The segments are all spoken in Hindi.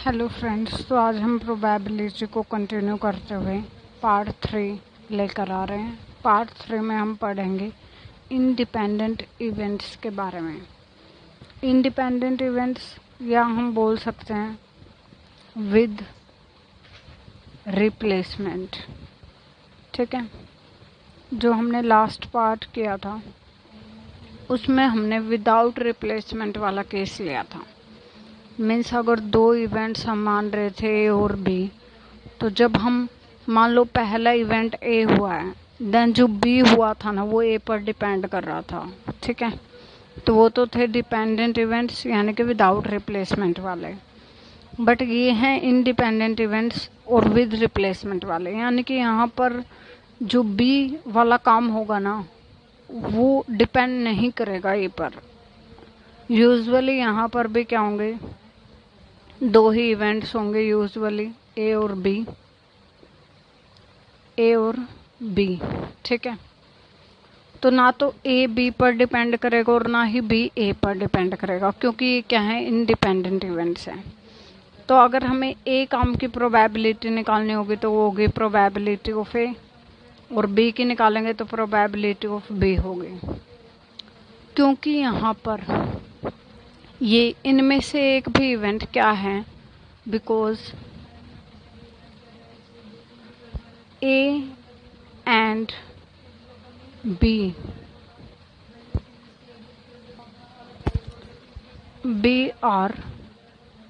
हेलो फ्रेंड्स, तो आज हम प्रोबेबिलिटी को कंटिन्यू करते हुए पार्ट 3 लेकर आ रहे हैं। पार्ट 3 में हम पढ़ेंगे इंडिपेंडेंट इवेंट्स के बारे में। इंडिपेंडेंट इवेंट्स या हम बोल सकते हैं विद रिप्लेसमेंट। ठीक है, जो हमने लास्ट पार्ट किया था उसमें हमने विदाउट रिप्लेसमेंट वाला केस लिया था। मीन्स अगर दो इवेंट्स हम मान रहे थे ए और बी, तो जब हम मान लो पहला इवेंट ए हुआ है, देन जो बी हुआ था ना वो ए पर डिपेंड कर रहा था। ठीक है, तो वो तो थे डिपेंडेंट इवेंट्स यानी कि विदाउट रिप्लेसमेंट वाले। बट ये हैं इंडिपेंडेंट इवेंट्स और विद रिप्लेसमेंट वाले, यानी कि यहाँ पर जो बी वाला काम होगा ना वो डिपेंड नहीं करेगा ए पर। यूजुअली यहाँ पर भी क्या होंगे, दो ही इवेंट्स होंगे यूजुअली, ए और बी। ठीक है, तो ना तो ए बी पर डिपेंड करेगा और ना ही बी ए पर डिपेंड करेगा, क्योंकि ये क्या है, इंडिपेंडेंट इवेंट्स हैं। तो अगर हमें ए काम की प्रोबेबिलिटी निकालनी होगी तो वो होगी प्रोबेबिलिटी ऑफ ए, और बी की निकालेंगे तो प्रोबेबिलिटी ऑफ बी होगी। क्योंकि यहाँ पर ये इनमें से एक भी इवेंट क्या है, because A and B are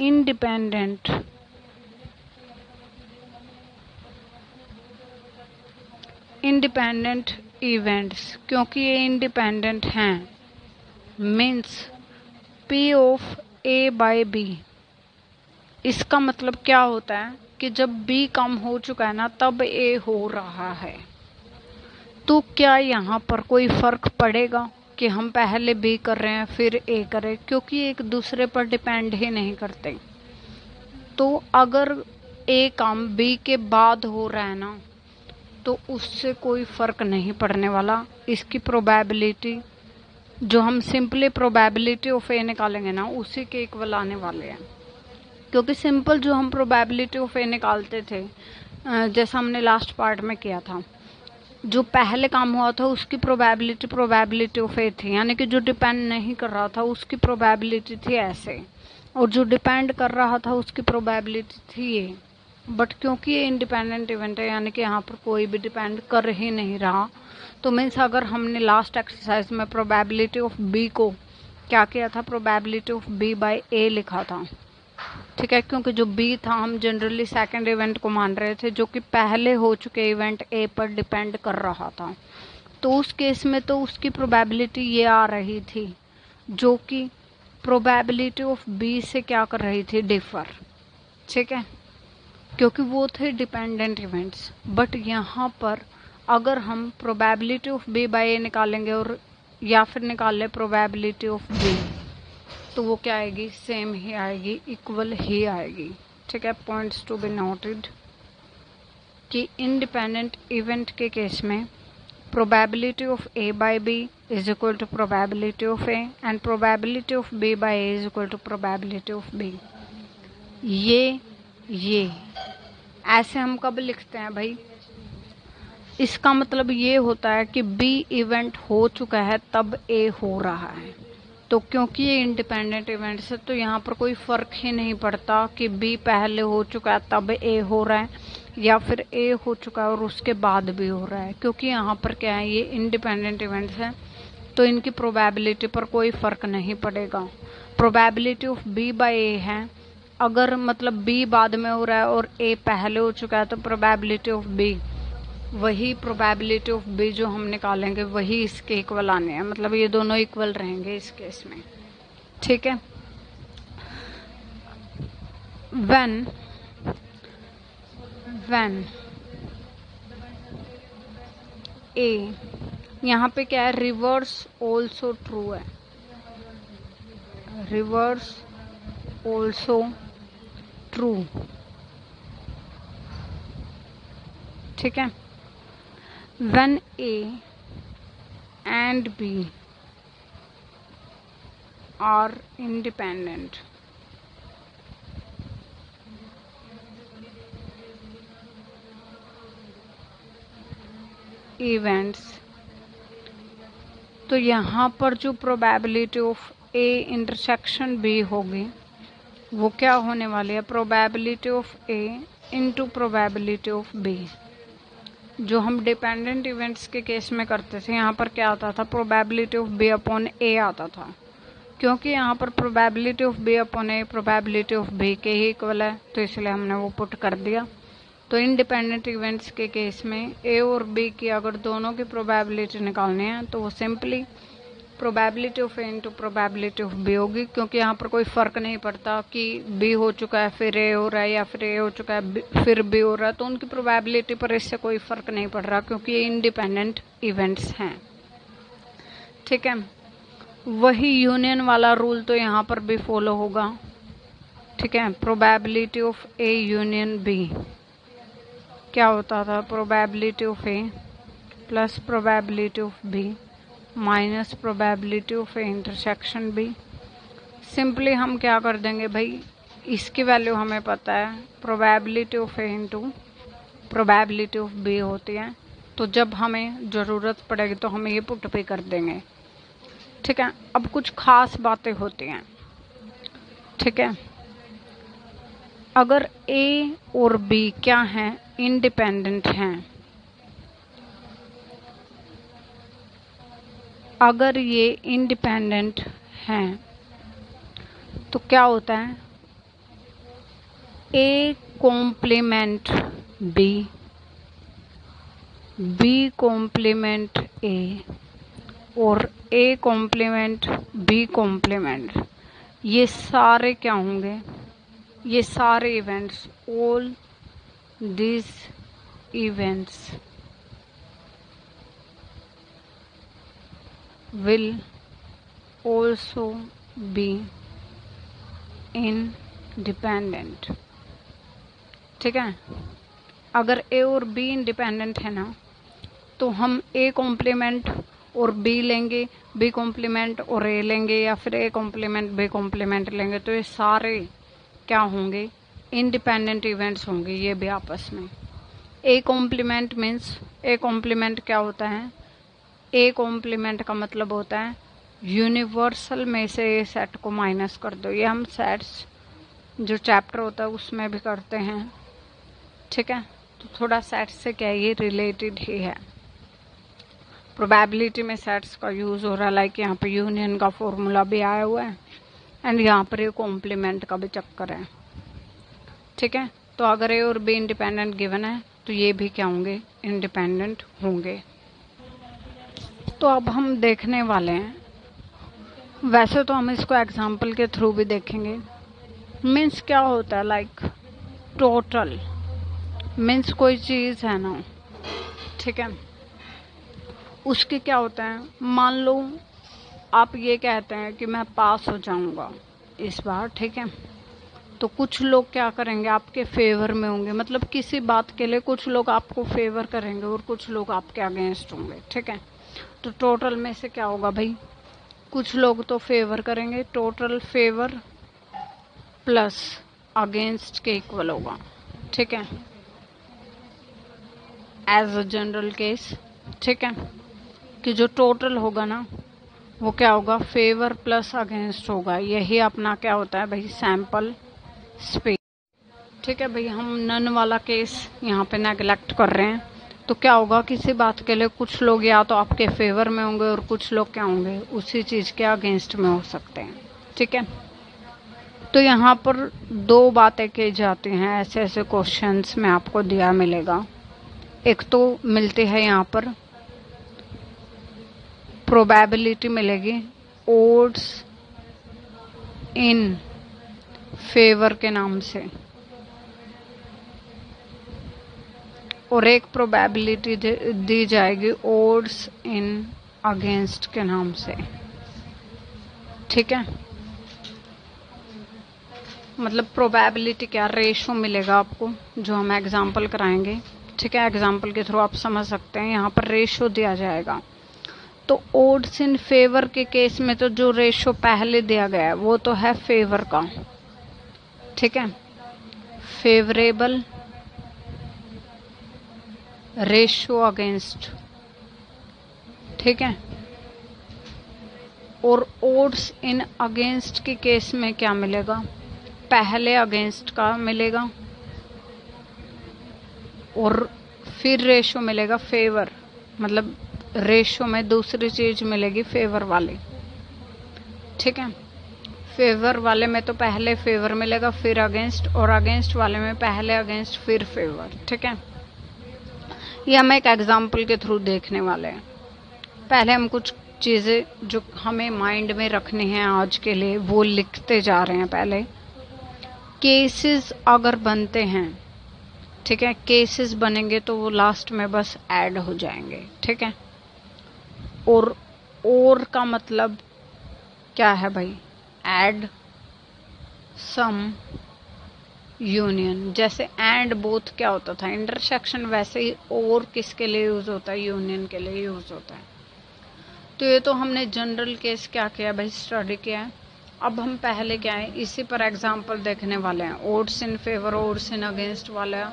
independent events. क्योंकि ये इंडिपेंडेंट हैं, means P of A by B। इसका मतलब क्या होता है कि जब B कम हो चुका है ना तब A हो रहा है। तो क्या यहाँ पर कोई फर्क पड़ेगा कि हम पहले B कर रहे हैं फिर A करें, क्योंकि एक दूसरे पर डिपेंड ही नहीं करते। तो अगर A काम B के बाद हो रहा है ना तो उससे कोई फर्क नहीं पड़ने वाला। इसकी प्रोबेबिलिटी जो हम सिंपली प्रोबेबिलिटी ऑफ A निकालेंगे ना उसी के इक्वल आने वाले हैं। क्योंकि सिंपल जो हम प्रोबेबिलिटी ऑफ ए निकालते थे, जैसा हमने लास्ट पार्ट में किया था, जो पहले काम हुआ था उसकी प्रोबेबिलिटी ऑफ ए थी, यानी कि जो डिपेंड नहीं कर रहा था उसकी प्रोबेबिलिटी थी ऐसे, और जो डिपेंड कर रहा था उसकी प्रोबेबिलिटी थी ये। बट क्योंकि ये इंडिपेंडेंट इवेंट है यानी कि यहाँ पर कोई भी डिपेंड कर ही नहीं रहा, तो मीन्स अगर हमने लास्ट एक्सरसाइज में प्रोबेबिलिटी ऑफ बी को क्या किया था, प्रोबेबिलिटी ऑफ बी बाय ए लिखा था। ठीक है, क्योंकि जो बी था हम जनरली सेकंड इवेंट को मान रहे थे जो कि पहले हो चुके इवेंट ए पर डिपेंड कर रहा था। तो उस केस में तो उसकी प्रोबेबिलिटी ये आ रही थी जो कि प्रोबेबिलिटी ऑफ बी से क्या कर रही थी, डिफर। ठीक है, क्योंकि वो थे डिपेंडेंट इवेंट्स। बट यहाँ पर अगर हम प्रोबेबिलिटी ऑफ बी बाय ए निकालेंगे और या फिर निकाल ले प्रोबेबिलिटी ऑफ बी, तो वो क्या आएगी, सेम ही आएगी, इक्वल ही आएगी। ठीक है, पॉइंट्स टू बी नोटेड कि इंडिपेंडेंट इवेंट के केस में probability of A by B is equal to probability of A and probability of B by A is equal to probability of B. ये ऐसे हम कब लिखते हैं भाई, इसका मतलब ये होता है कि बी इवेंट हो चुका है तब ए हो रहा है। तो क्योंकि ये इंडिपेंडेंट इवेंट्स है तो यहाँ पर कोई फर्क ही नहीं पड़ता कि बी पहले हो चुका है तब ए हो रहा है या फिर ए हो चुका है और उसके बाद भी हो रहा है, क्योंकि यहाँ पर क्या है, ये इंडिपेंडेंट इवेंट्स हैं तो इनकी प्रोबेबिलिटी पर कोई फर्क नहीं पड़ेगा। प्रोबेबिलिटी ऑफ बी बाय ए है, अगर मतलब बी बाद में हो रहा है और ए पहले हो चुका है तो प्रोबेबिलिटी ऑफ बी, वही प्रोबेबिलिटी ऑफ बी जो हम निकालेंगे वही इसके इक्वल आने हैं, मतलब ये दोनों इक्वल रहेंगे इस केस में। ठीक है, व्हेन ए, यहाँ पे क्या है, रिवर्स ऑल्सो ट्रू है, रिवर्स ऑल्सो ट्रू। ठीक है, when A and B are independent, events, तो यहाँ पर जो probability of A intersection B होगी वो क्या होने वाली है, probability of A into probability of B. जो हम डिपेंडेंट इवेंट्स के केस में करते थे, यहाँ पर क्या आता था, probability of B upon A आता था। क्योंकि यहाँ पर probability of B upon A probability of B के ही इक्वल है, तो इसलिए हमने वो पुट कर दिया। तो इंडिपेंडेंट इवेंट्स के केस में ए और बी की अगर दोनों की प्रोबेबिलिटी निकालनी है तो वो simply probability of A into probability of B होगी, क्योंकि यहाँ पर कोई फ़र्क नहीं पड़ता कि बी हो चुका है फिर ए हो रहा है या फिर ए हो चुका है फिर बी हो रहा है, तो उनकी प्रोबेबिलिटी पर इससे कोई फ़र्क नहीं पड़ रहा क्योंकि ये इंडिपेंडेंट इवेंट्स हैं। ठीक है, वही यूनियन वाला रूल तो यहाँ पर भी फॉलो होगा। ठीक है, probability of A union B क्या होता था, probability of A plus probability of B minus probability of A intersection B. Simply हम क्या कर देंगे भाई, इसकी वैल्यू हमें पता है, probability of A into probability of B होती है, तो जब हमें ज़रूरत पड़ेगी तो हम ये पुट पे कर देंगे। ठीक है, अब कुछ खास बातें होती हैं। ठीक है, अगर ए और बी क्या हैं, इंडिपेंडेंट हैं, अगर ये इंडिपेंडेंट हैं तो क्या होता है, A complement B, B complement A और ए कॉम्प्लीमेंट बी कॉम्प्लीमेंट, ये सारे क्या होंगे, ये सारे events, all this events will also be independent। ठीक है, अगर ए और बी इंडिपेंडेंट है ना, तो हम ए कॉम्प्लीमेंट और बी लेंगे, बी कॉम्प्लीमेंट और ए लेंगे, या फिर ए कॉम्प्लीमेंट बी कॉम्प्लीमेंट लेंगे, तो ये सारे क्या होंगे, इंडिपेंडेंट इवेंट्स होंगे ये भी आपस में। A complement means, A complement क्या होता है, ए कॉम्प्लीमेंट का मतलब होता है यूनिवर्सल में से ए सेट को माइनस कर दो। ये हम सेट्स जो चैप्टर होता है उसमें भी करते हैं। ठीक है, तो थोड़ा सेट्स से क्या है, ये रिलेटेड ही है। प्रोबेबिलिटी में सेट्स का यूज़ हो रहा है, लाइक यहाँ पे यूनियन का फॉर्मूला भी आया हुआ है, एंड यहाँ पर ये कॉम्प्लीमेंट का भी चक्कर है। ठीक है, तो अगर ए और बी इंडिपेंडेंट गिवन है तो ये भी क्या होंगे, इंडिपेंडेंट होंगे। तो अब हम देखने वाले हैं, वैसे तो हम इसको एग्जाम्पल के थ्रू भी देखेंगे। मीन्स क्या होता है, लाइक टोटल मीन्स कोई चीज़ है ना, ठीक है, उसके क्या होता है, मान लो आप ये कहते हैं कि मैं पास हो जाऊंगा इस बार। ठीक है, तो कुछ लोग क्या करेंगे, आपके फेवर में होंगे, मतलब किसी बात के लिए कुछ लोग आपको फेवर करेंगे और कुछ लोग आपके अगेंस्ट होंगे। ठीक है, तो टोटल में से क्या होगा भाई, कुछ लोग तो फेवर करेंगे, टोटल फेवर प्लस अगेंस्ट के इक्वल होगा। ठीक है, एज अ जनरल केस। ठीक है, कि जो टोटल होगा ना वो क्या होगा, फेवर प्लस अगेंस्ट होगा। यही अपना क्या होता है भाई, सैंपल स्पेस। ठीक है भाई, हम नन वाला केस यहाँ पे नेगलेक्ट कर रहे हैं। तो क्या होगा, किसी बात के लिए कुछ लोग या तो आपके फेवर में होंगे और कुछ लोग क्या होंगे, उसी चीज़ के अगेंस्ट में हो सकते हैं। ठीक है, तो यहाँ पर दो बातें की जाती हैं, ऐसे ऐसे क्वेश्चंस में आपको दिया मिलेगा। एक तो मिलती है यहाँ पर प्रोबेबिलिटी मिलेगी ओड्स इन फेवर के नाम से, और एक प्रोबेबिलिटी दी जाएगी ओड्स इन अगेंस्ट के नाम से। ठीक है, मतलब प्रोबेबिलिटी क्या, रेशो मिलेगा आपको जो हम एग्जांपल कराएंगे। ठीक है, एग्जांपल के थ्रू आप समझ सकते हैं, यहाँ पर रेशो दिया जाएगा। तो ओड्स इन फेवर के केस में तो जो रेशो पहले दिया गया है वो तो है फेवर का। ठीक है, फेवरेबल रेशो अगेंस्ट ठीक है। और ओड्स इन अगेंस्ट के केस में क्या मिलेगा, पहले अगेंस्ट का मिलेगा और फिर रेशो मिलेगा फेवर, मतलब रेशो में दूसरी चीज मिलेगी फेवर वाली, ठीक है। फेवर वाले में तो पहले फेवर मिलेगा फिर अगेंस्ट, और अगेंस्ट वाले में पहले अगेंस्ट फिर फेवर, ठीक है। ये हम एक एग्जाम्पल के थ्रू देखने वाले हैं। पहले हम कुछ चीज़ें जो हमें माइंड में रखनी है आज के लिए वो लिखते जा रहे हैं। पहले केसेस अगर बनते हैं, ठीक है, केसेस बनेंगे तो वो लास्ट में बस ऐड हो जाएंगे, ठीक है। और का मतलब क्या है भाई, ऐड सम यूनियन। जैसे एंड बोथ क्या होता था इंटरसेक्शन, वैसे ही और किसके लिए यूज होता है, यूनियन के लिए यूज होता है। तो ये तो हमने जनरल केस क्या किया भाई, स्टडी किया है। अब हम पहले क्या है इसी पर एग्जांपल देखने वाले हैं। Odds in favour odds in against वाला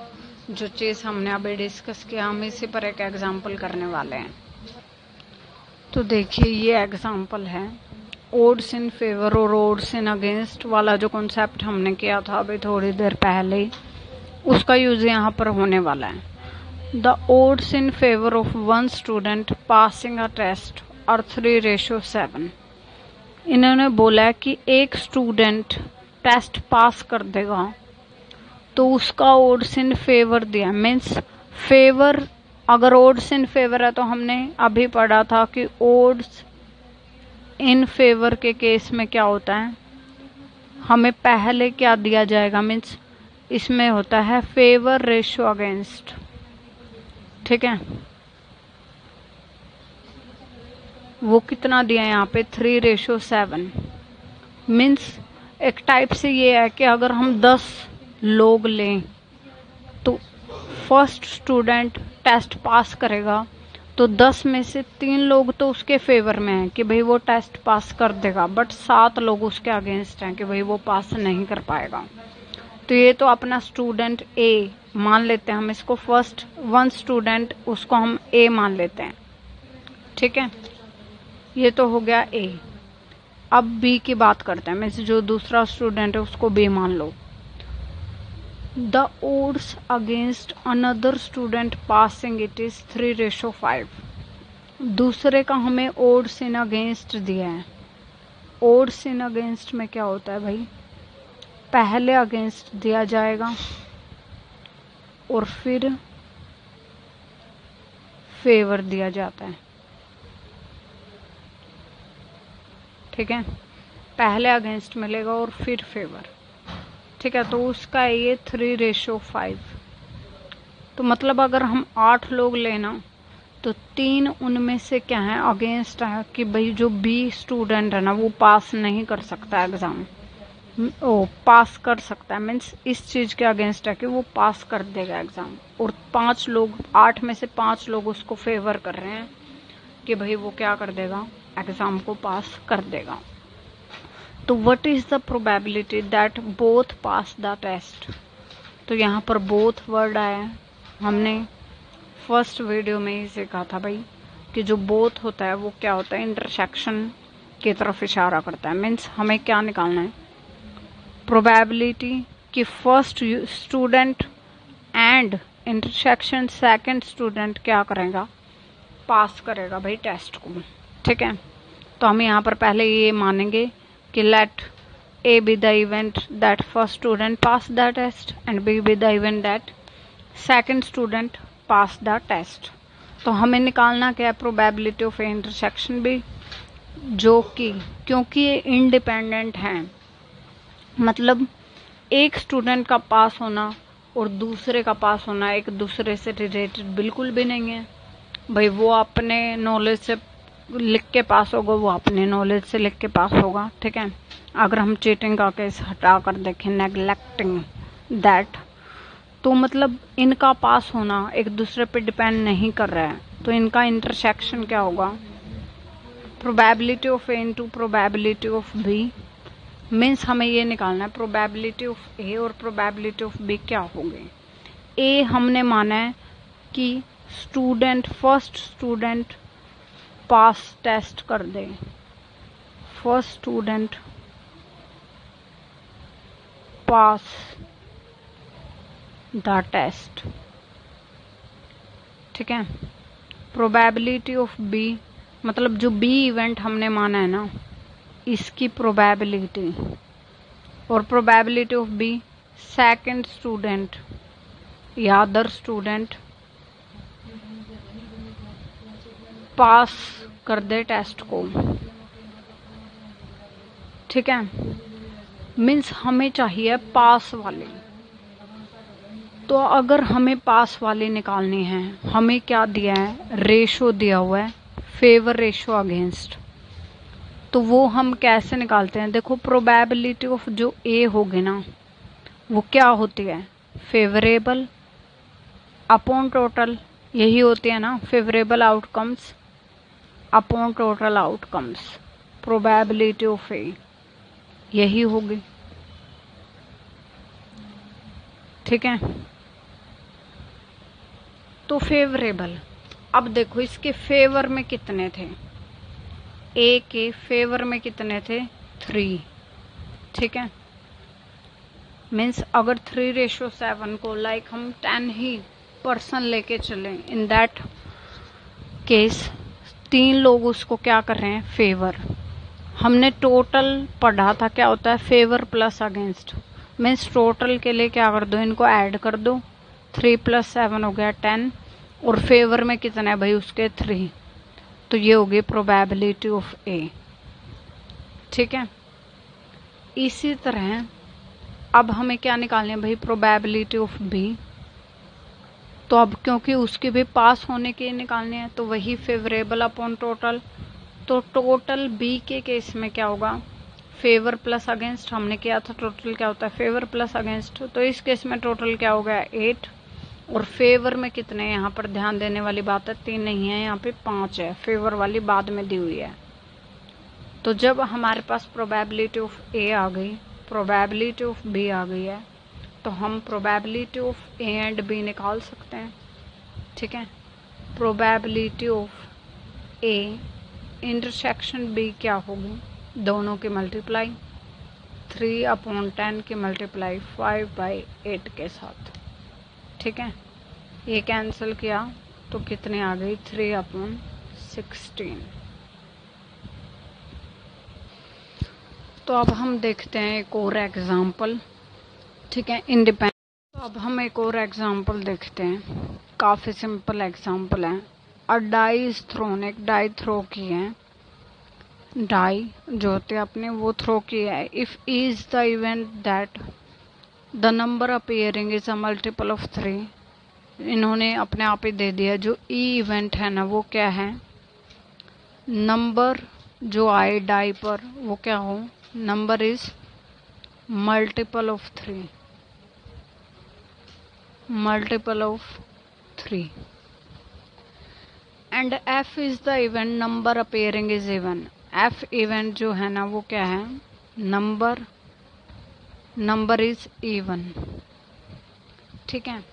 जो चीज़ हमने अभी डिस्कस किया, हम इसी पर एक एग्जांपल करने वाले हैं। तो देखिए ये एग्जांपल है, ओड्स इन फेवर और ओड्स इन अगेंस्ट वाला जो कॉन्सेप्ट हमने किया था अभी थोड़ी देर पहले, उसका यूज यहाँ पर होने वाला है। The odds in favour of one student passing a test are 3:7। इन्होंने बोला कि एक स्टूडेंट टेस्ट पास कर देगा तो उसका ओड्स इन फेवर दिया, मीन्स फेवर, अगर ओड्स इन फेवर है तो हमने अभी पढ़ा था कि ओड्स इन फेवर के केस में क्या होता है, हमें पहले क्या दिया जाएगा, मीन्स इसमें होता है फेवर रेशो अगेंस्ट, ठीक है। वो कितना दिया है यहाँ पे 3:7। मीन्स एक टाइप से ये है कि अगर हम 10 लोग लें तो फर्स्ट स्टूडेंट टेस्ट पास करेगा तो 10 में से 3 लोग तो उसके फेवर में हैं कि भाई वो टेस्ट पास कर देगा, बट 7 लोग उसके अगेंस्ट हैं कि भाई वो पास नहीं कर पाएगा। तो ये तो अपना स्टूडेंट ए मान लेते हैं हम इसको, फर्स्ट वन स्टूडेंट उसको हम ए मान लेते हैं, ठीक है। ये तो हो गया ए। अब बी की बात करते हैं, मीन्स जो दूसरा स्टूडेंट है उसको बी मान लो। The odds against another student passing it is 3:5। दूसरे का हमें ओड्स इन अगेंस्ट दिया है। ओड्स इन अगेंस्ट में क्या होता है भाई, पहले अगेंस्ट दिया जाएगा और फिर फेवर दिया जाता है, ठीक है। पहले अगेंस्ट मिलेगा और फिर फेवर, ठीक है। तो उसका ये 3:5। तो मतलब अगर हम 8 लोग लेना तो 3 उनमें से क्या है अगेंस्ट है कि भाई जो बी स्टूडेंट है ना वो पास नहीं कर सकता एग्जाम, ओ पास कर सकता है, मीन्स इस चीज के अगेंस्ट है कि वो पास कर देगा एग्जाम। और 5 लोग, 8 में से 5 लोग उसको फेवर कर रहे हैं कि भाई वो क्या कर देगा, एग्जाम को पास कर देगा। तो what is the probability that both pass the test. तो यहाँ पर बोथ वर्ड आया, हमने फर्स्ट वीडियो में ही सीखा था भाई कि जो बोथ होता है वो क्या होता है, इंटरसेक्शन की तरफ इशारा करता है। मीन्स हमें क्या निकालना है, प्रोबेबिलिटी कि first student and intersection second student क्या करेगा, पास करेगा भाई टेस्ट को, ठीक है। तो हम यहाँ पर पहले ये मानेंगे कि let A be the event that first student pass the test and B be the event that second student pass the test. तो हमें निकालना क्या है, probability of A intersection B, जो कि क्योंकि ये इंडिपेंडेंट हैं, मतलब एक स्टूडेंट का पास होना और दूसरे का पास होना एक दूसरे से रिलेटेड बिल्कुल भी नहीं है भाई। वो अपने नॉलेज से लिख के पास होगा, वो अपने नॉलेज से लिख के पास होगा, ठीक है। अगर हम चीटिंग का केस हटा कर देखें, नेग्लेक्टिंग दैट, तो मतलब इनका पास होना एक दूसरे पे डिपेंड नहीं कर रहा है, तो इनका इंटरसेक्शन क्या होगा, probability of A into probability of B. Means हमें ये निकालना है प्रोबेबिलिटी ऑफ ए और प्रोबेबिलिटी ऑफ बी क्या होगी। ए हमने माना है कि student, first student pass test कर दे, first student pass the test. ठीक है। प्रोबेबिलिटी ऑफ बी, मतलब जो बी इवेंट हमने माना है ना, इसकी प्रोबेबिलिटी, और probability of B second student या अदर स्टूडेंट पास कर दे टेस्ट को। ठीक है। मीन्स हमें चाहिए पास वाले। तो अगर हमें पास वाले निकालने हैं, हमें क्या दिया है, रेशो दिया हुआ है, फेवर रेशो अगेंस्ट। तो वो हम कैसे निकालते हैं, देखो प्रोबेबिलिटी ऑफ जो ए होगी ना, वो क्या होती है, फेवरेबल अपॉन टोटल, यही होती है ना, favourable outcomes upon total outcomes, probability of A यही होगी। ठीक है। तो फेवरेबल, अब देखो इसके फेवर में कितने थे, ए के फेवर में कितने थे, 3। ठीक है। मीन्स अगर 3:7 को लाइक हम 10 ही पर्सन लेके चले, इन दैट केस 3 लोग उसको क्या कर रहे हैं, फेवर। हमने टोटल पढ़ा था क्या होता है, favour plus against. Means total के लिए क्या कर दो, इनको ऐड कर दो, 3 + 7 हो गया 10, और फेवर में कितना है भाई उसके 3, तो ये होगी प्रोबेबिलिटी ऑफ ए। ठीक है। इसी तरह अब हमें क्या निकालने है भाई, प्रोबेबिलिटी ऑफ बी। तो अब क्योंकि उसके भी पास होने के निकालने हैं, तो वही फेवरेबल अपॉन टोटल। तो टोटल बी के केस में क्या होगा, फेवर प्लस अगेंस्ट हमने किया था, टोटल क्या होता है, फेवर प्लस अगेंस्ट। तो इस केस में टोटल क्या हो गया, 8, और फेवर में कितने, यहाँ पर ध्यान देने वाली बात है, 3 नहीं है, यहाँ पे 5 है, फेवर वाली बाद में दी हुई है। तो जब हमारे पास प्रोबेबिलिटी ऑफ ए आ गई, प्रोबेबिलिटी ऑफ बी आ गई है, तो हम probability of A and B निकाल सकते हैं। ठीक है। Probability of A intersection B क्या होगी, दोनों की मल्टीप्लाई, 3/10 की मल्टीप्लाई 5/8 के साथ। ठीक है। ये कैंसिल किया तो कितने आ गई, 3/16। तो अब हम देखते हैं एक और एग्जाम्पल। ठीक है, इंडिपेंडेंट। तो अब हम एक और एग्जाम्पल देखते हैं, काफ़ी सिंपल एग्जाम्पल है। अ डाई इज थ्रोन, एक डाई थ्रो की है, डाई जो होते हैं अपने वो थ्रो की है। If is the event that the number appearing is a multiple of 3, इन्होंने अपने आप ही दे दिया, जो ई इवेंट है ना वो क्या है, नंबर जो आए डाई पर वो क्या हो, number is multiple of 3, multiple of 3, and F is the event number appearing is even. F event जो है ना वो क्या है, नंबर इज इवन। ठीक है।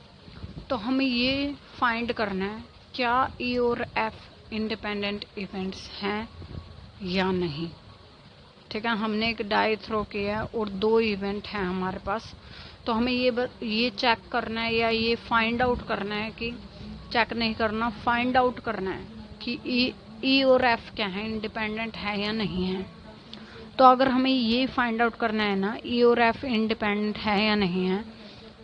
तो हमें ये फाइंड करना है क्या ई और एफ इंडिपेंडेंट इवेंट्स हैं या नहीं। ठीक है। हमने एक डाई थ्रो किया है और 2 इवेंट हैं हमारे पास, तो हमें ये चेक करना है या ये फाइंड आउट करना है कि, चेक नहीं करना, फाइंड आउट करना है कि ई और एफ क्या है, इंडिपेंडेंट है या नहीं है। तो अगर हमें ये फाइंड आउट करना है ना, ई और एफ इंडिपेंडेंट है या नहीं है,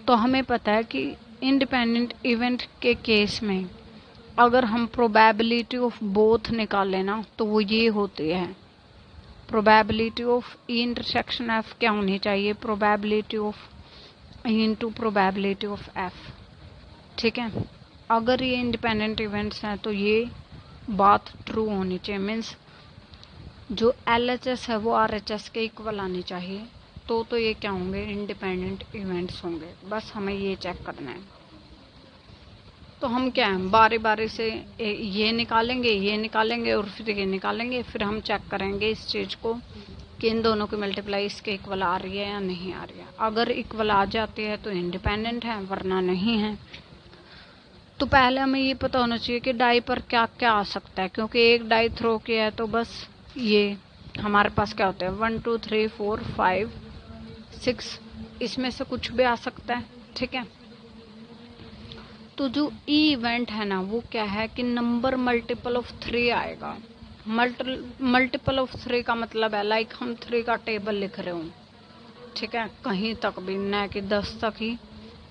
तो हमें पता है कि इंडिपेंडेंट इवेंट के केस में अगर हम प्रोबेबिलिटी ऑफ बोथ निकालें ना, तो वो ये होती है, probability of E intersection F क्या होनी चाहिए, probability of E into probability of F. ठीक है। अगर ये इंडिपेंडेंट इवेंट्स हैं तो ये बात ट्रू होनी चाहिए, मीन्स जो LHS है वो RHS के इक्वल आनी चाहिए, तो ये क्या होंगे, इंडिपेंडेंट इवेंट्स होंगे। बस हमें ये चेक करना है। तो हम क्या है, बारी बारी से ये निकालेंगे और फिर ये निकालेंगे, फिर हम चेक करेंगे इस चीज़ को कि इन दोनों की मल्टीप्लाई इसके इक्वल आ रही है या नहीं आ रही है। अगर इक्वल आ जाती है तो इंडिपेंडेंट है, वरना नहीं है। तो पहले हमें ये पता होना चाहिए कि डाई पर क्या क्या आ सकता है, क्योंकि एक डाई थ्रो किया है तो बस ये हमारे पास क्या होता है 1 2 3 4 5 6, इसमें से कुछ भी आ सकता है। ठीक है, तो जो ई इवेंट है ना वो क्या है कि नंबर मल्टीपल ऑफ 3 आएगा। मल्टीपल ऑफ 3 का मतलब है लाइक हम 3 का टेबल लिख रहे हो, ठीक है, कहीं तक भी, न कि 10 तक ही,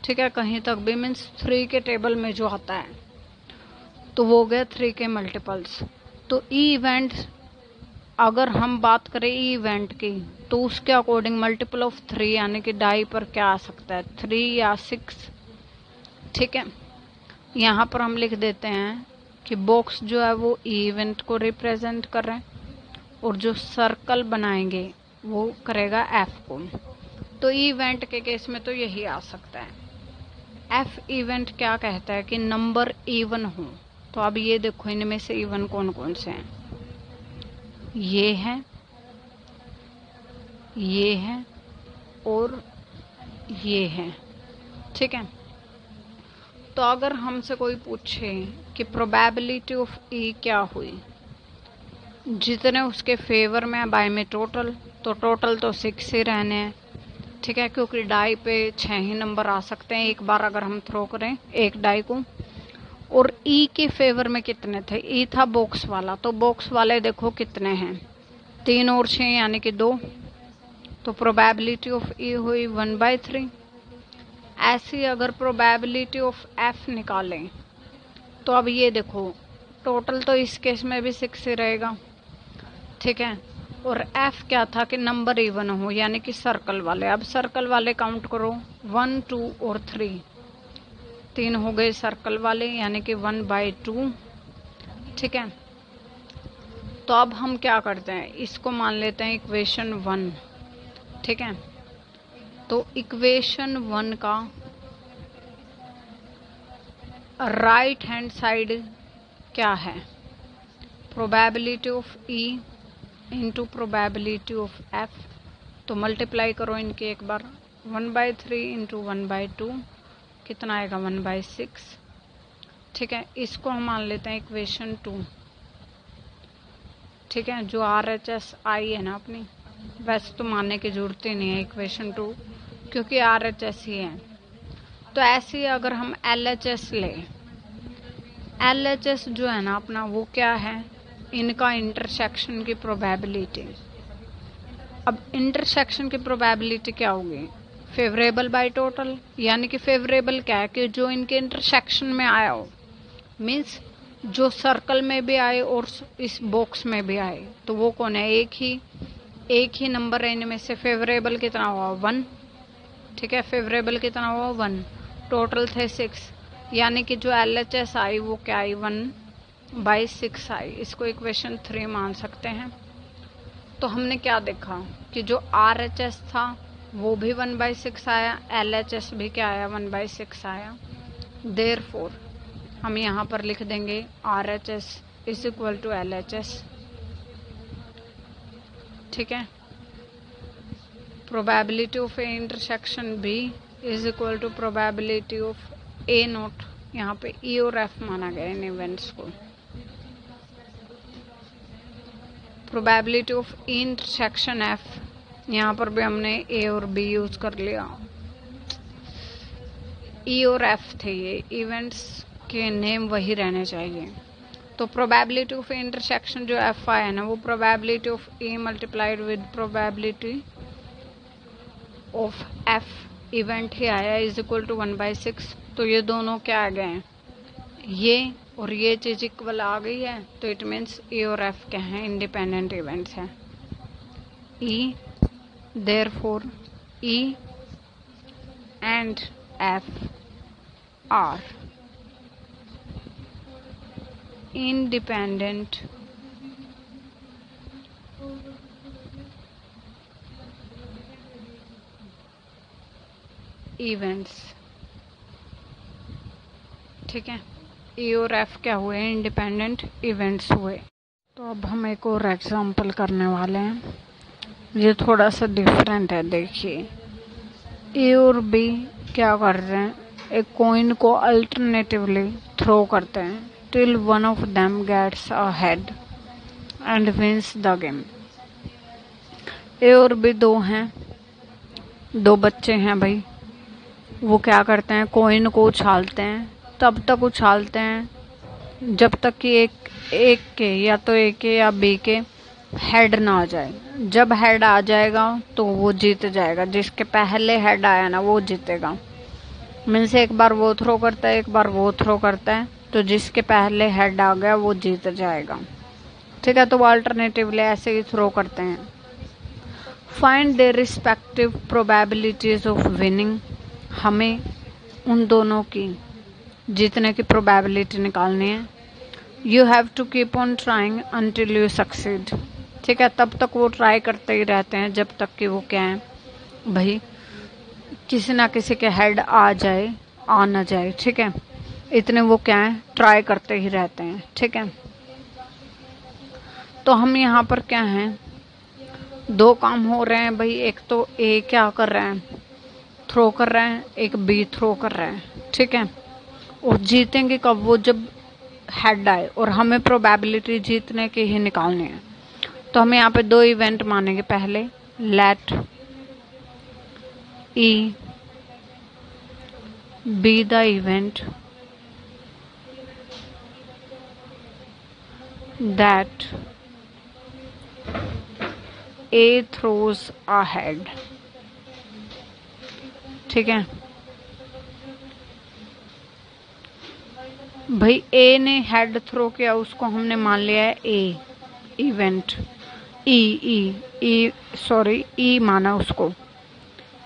ठीक है, कहीं तक भी मीन्स 3 के टेबल में जो आता है तो वो हो गया 3 के मल्टीपल्स। तो ई इवेंट अगर हम बात करें ई इवेंट की तो उसके अकॉर्डिंग मल्टीपल ऑफ 3 यानी कि डाई पर क्या आ सकता है 3 या 6। ठीक है, यहाँ पर हम लिख देते हैं कि बॉक्स जो है वो ई इवेंट को रिप्रेजेंट कर रहे हैं और जो सर्कल बनाएंगे वो करेगा एफ को। तो ई इवेंट के केस में तो यही आ सकता है। एफ इवेंट क्या कहता है कि नंबर इवन हो। तो अब ये देखो इनमें से इवन कौन कौन से हैं, ये है, ये है और ये है। ठीक है, तो अगर हमसे कोई पूछे कि प्रोबेबिलिटी ऑफ ई क्या हुई, जितने उसके फेवर में बाय में टोटल, तो टोटल तो 6 ही रहने हैं। ठीक है, क्योंकि डाई पे 6 ही नंबर आ सकते हैं एक बार अगर हम थ्रो करें एक डाई को। और ई के फेवर में कितने थे, ई था बॉक्स वाला, तो बॉक्स वाले देखो कितने हैं 3 और 6 यानी कि 2। तो प्रोबेबिलिटी ऑफ ई हुई 1/3। ऐसी अगर प्रोबेबिलिटी ऑफ एफ निकालें तो अब ये देखो टोटल तो इस केस में भी 6 ही रहेगा। ठीक है, और एफ क्या था कि नंबर इवन हो यानी कि सर्कल वाले। अब सर्कल वाले काउंट करो 1 2 और 3 हो गए सर्कल वाले यानी कि 1/2। ठीक है, तो अब हम क्या करते हैं, इसको मान लेते हैं इक्वेशन 1। ठीक है, तो इक्वेशन 1 का राइट हैंड साइड क्या है, probability of E into probability of F. तो मल्टीप्लाई करो इनके एक बार, 1/3 इंटू 1/2 कितना आएगा 1/6। ठीक है, इसको हम मान लेते हैं इक्वेशन 2। ठीक है, जो RHS आई है ना अपनी, वैसे तो मानने की जरूरत ही नहीं है इक्वेशन 2 क्योंकि RHS ही है। तो ऐसे अगर हम LHS ले, LHS जो है ना अपना वो क्या है, इनका इंटरसेक्शन की प्रोबेबिलिटी। अब इंटरसेक्शन की प्रोबेबिलिटी क्या होगी, फेवरेबल बाय टोटल, यानी कि फेवरेबल क्या है कि जो इनके इंटरसेक्शन में आया हो, मीन्स जो सर्कल में भी आए और इस बॉक्स में भी आए, तो वो कौन है, एक ही नंबर है इनमें से। फेवरेबल कितना हुआ 1। ठीक है, फेवरेबल कितना हुआ 1, टोटल थे 6 यानी कि जो LHS आई वो क्या आई 1/6 आई। इसको इक्वेशन 3 मान सकते हैं। तो हमने क्या देखा कि जो RHS था वो भी 1/6 आया, LHS भी क्या आया 1/6 आया। देयरफॉर हम यहाँ पर लिख देंगे RHS is equal to LHS। ठीक है, probability of A intersection B is equal to probability of A not, यहाँ पे E और F माना गया इन इवेंट्स को। प्रोबेबिलिटी ऑफ इंटरसेक्शन F, यहाँ पर भी हमने A और B यूज कर लिया। E और F थे ये इवेंट्स के नेम, वही रहने चाहिए। तो प्रोबेबिलिटी ऑफ इंटरसेक्शन जो F है ना वो probability of A multiplied with probability of F event ही आया इज इक्वल टू 1/6। तो ये दोनों क्या आ गए हैं, ये और ये चीज इक्वल आ गई है, तो इट मीन्स E और F क्या हैं, इंडिपेंडेंट इवेंट्स हैं। E therefore E and F are independent events। ठीक है, E और F क्या हुए, इंडिपेंडेंट इवेंट्स हुए। तो अब हम एक और एग्जांपल करने वाले हैं, ये थोड़ा सा डिफरेंट है। देखिए A और B क्या कर रहे हैं, एक कॉइन को अल्टरनेटिवली थ्रो करते हैं till one of them gets a head and wins the game. A और बी दो हैं, दो बच्चे हैं भाई। वो क्या करते हैं, कॉइन को उछालते हैं, तब तक उछालते हैं जब तक कि एक के या तो ए के या बी के हेड ना आ जाए। जब हेड आ जाएगा तो वो जीत जाएगा, जिसके पहले हेड आया ना वो जीतेगा। मीन्स एक बार वो थ्रो करता है, एक बार वो थ्रो करता है, तो जिसके पहले हेड आ गया वो जीत जाएगा। ठीक है, तो वो अल्टरनेटिवली ऐसे ही थ्रो करते हैं। Find their respective probabilities of winning. हमें उन दोनों की जीतने की प्रोबेबिलिटी निकालनी है। You have to keep on trying until you succeed. ठीक है, तब तक वो ट्राई करते ही रहते हैं जब तक कि वो क्या है भाई, किसी ना किसी के हेड आ जाए आ ना जाए। ठीक है, इतने वो क्या है ट्राई करते ही रहते हैं। ठीक है, तो हम यहाँ पर क्या हैं, दो काम हो रहे हैं भाई। एक तो ए क्या कर रहे हैं, थ्रो कर रहे हैं, एक बी थ्रो कर रहे हैं। ठीक है, और जीतेंगे कब, वो जब हेड आए, और हमें प्रोबेबिलिटी जीतने की ही निकालनी है। तो हम यहाँ पे दो इवेंट मानेंगे। पहले let E be the event that A throws a head. ठीक है भाई, ए ने हेड थ्रो किया, उसको हमने मान लिया है ए इवेंट। ई माना उसको।